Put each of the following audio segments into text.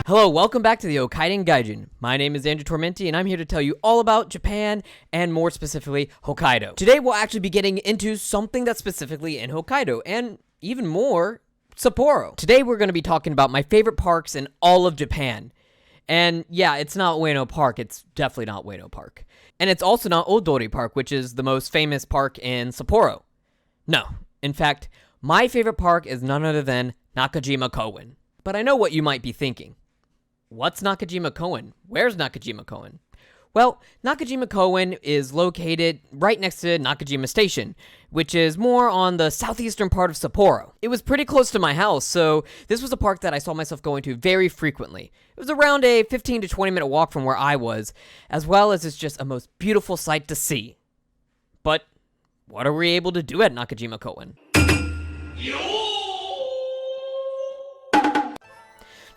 Hello, welcome back to the Hokkaiden Gaijin. My name is Andrew Tormenti, and I'm here to tell you all about Japan, and more specifically, Hokkaido. Today, we'll actually be getting into something that's specifically in Hokkaido, and even more, Sapporo. Today, we're going to be talking about my favorite parks in all of Japan. And yeah, it's not Ueno Park. It's definitely not Ueno Park. And it's also not Otogi Park, which is the most famous park in Sapporo. No. In fact, my favorite park is none other than Nakajima Koen. But I know what you might be thinking. What's Nakajima Koen? Where's Nakajima Koen? Well, Nakajima Koen is located right next to Nakajima Station, which is more on the southeastern part of Sapporo. It was pretty close to my house, so this was a park that I saw myself going to very frequently. It was around a 15 to 20 minute walk from where I was, as well as it's just a most beautiful sight to see. But what are we able to do at Nakajima Koen?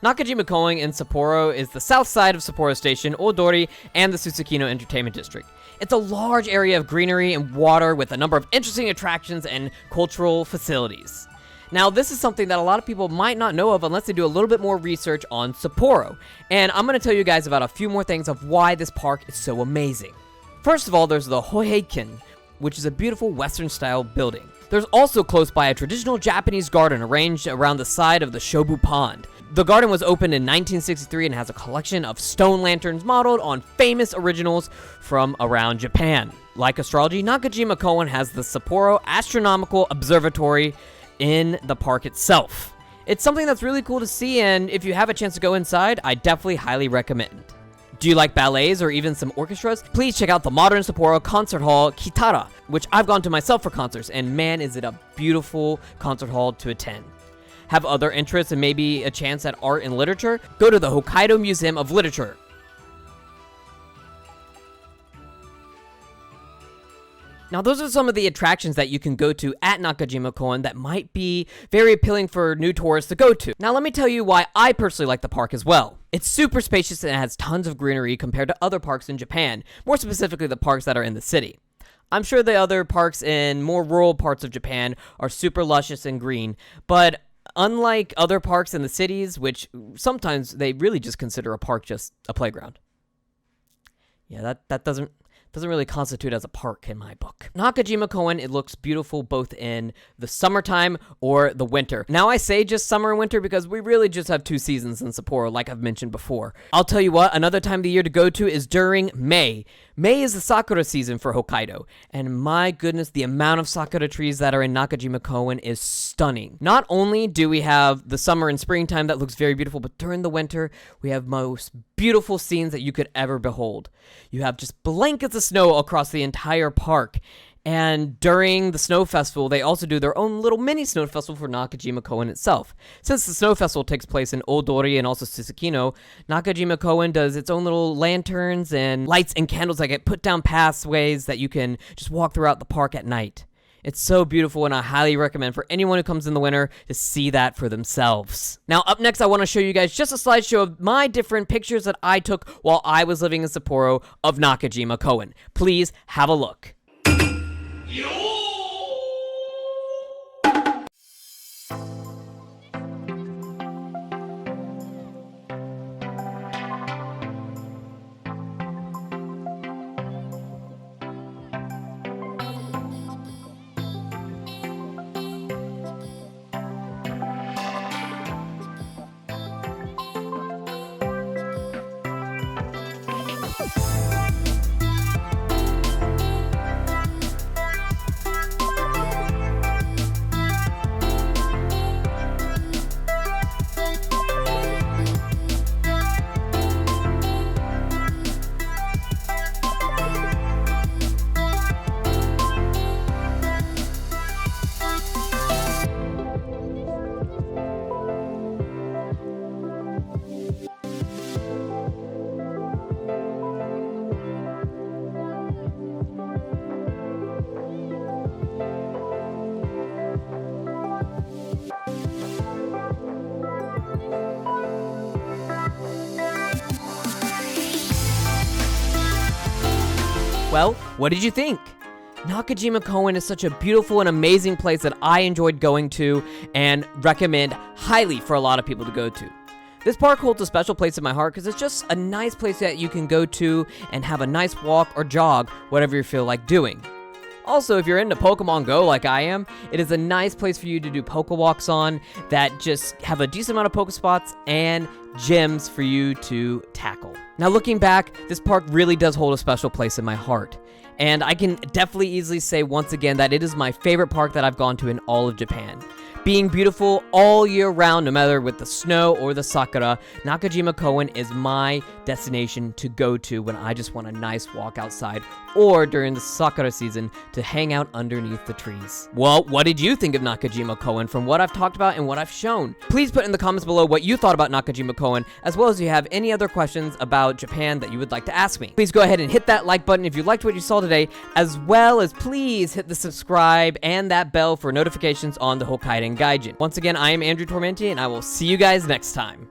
Nakajima Koen in Sapporo is the south side of Sapporo Station, Odori, and the Susukino Entertainment District. It's a large area of greenery and water with a number of interesting attractions and cultural facilities. Now, this is something that a lot of people might not know of unless they do a little bit more research on Sapporo. And I'm going to tell you guys about a few more things of why this park is so amazing. First of all, there's the Hokkaiden, which is a beautiful Western-style building. There's also close by a traditional Japanese garden arranged around the side of the Shobu Pond. The garden was opened in 1963 and has a collection of stone lanterns modeled on famous originals from around Japan. Like astrology, Nakajima Koen has the Sapporo Astronomical Observatory in the park itself. It's something that's really cool to see, and if you have a chance to go inside, I definitely highly recommend. Do you like ballets or even some orchestras? Please check out the modern Sapporo concert hall, Kitara, which I've gone to myself for concerts, and man, is it a beautiful concert hall to attend. Have other interests and maybe a chance at art and literature? Go to the Hokkaido Museum of Literature. Now, those are some of the attractions that you can go to at Nakajima Koen that might be very appealing for new tourists to go to. Now, let me tell you why I personally like the park as well. It's super spacious and it has tons of greenery compared to other parks in Japan, more specifically the parks that are in the city. I'm sure the other parks in more rural parts of Japan are super luscious and green, but unlike other parks in the cities, which sometimes they really just consider a park just a playground. Yeah, that doesn't really constitute as a park in my book. Nakajima Koen, it looks beautiful both in the summertime or the winter. Now I say just summer and winter because we really just have two seasons in Sapporo, like I've mentioned before. I'll tell you what, another time of the year to go to is during May. May is the sakura season for Hokkaido, and my goodness, the amount of sakura trees that are in Nakajima Koen is stunning. Not only do we have the summer and springtime that looks very beautiful, but during the winter, we have most beautiful scenes that you could ever behold. You have just blankets of snow across the entire park. And during the Snow Festival, they also do their own little mini Snow Festival for Nakajima Koen itself. Since the Snow Festival takes place in Odori and also Susukino, Nakajima Koen does its own little lanterns and lights and candles that get put down pathways that you can just walk throughout the park at night. It's so beautiful, and I highly recommend for anyone who comes in the winter to see that for themselves. Now, up next, I want to show you guys just a slideshow of my different pictures that I took while I was living in Sapporo of Nakajima Koen. Please have a look. Well, what did you think? Nakajima Koen is such a beautiful and amazing place that I enjoyed going to and recommend highly for a lot of people to go to. This park holds a special place in my heart because it's just a nice place that you can go to and have a nice walk or jog, whatever you feel like doing. Also, if you're into Pokemon Go like I am, it is a nice place for you to do Pokewalks on that just have a decent amount of Pokespots and gyms for you to tackle. Now looking back, this park really does hold a special place in my heart. And I can definitely easily say once again that it is my favorite park that I've gone to in all of Japan. Being beautiful all year round, no matter with the snow or the sakura, Nakajima Koen is my destination to go to when I just want a nice walk outside or during the sakura season to hang out underneath the trees. Well, what did you think of Nakajima Koen from what I've talked about and what I've shown? Please put in the comments below what you thought about Nakajima Koen, as well as if you have any other questions about Japan that you would like to ask me. Please go ahead and hit that like button if you liked what you saw today, as well as please hit the subscribe and that bell for notifications on the Hokkaiden Gaijin. Once again, I am Andrew Tormenti, and I will see you guys next time.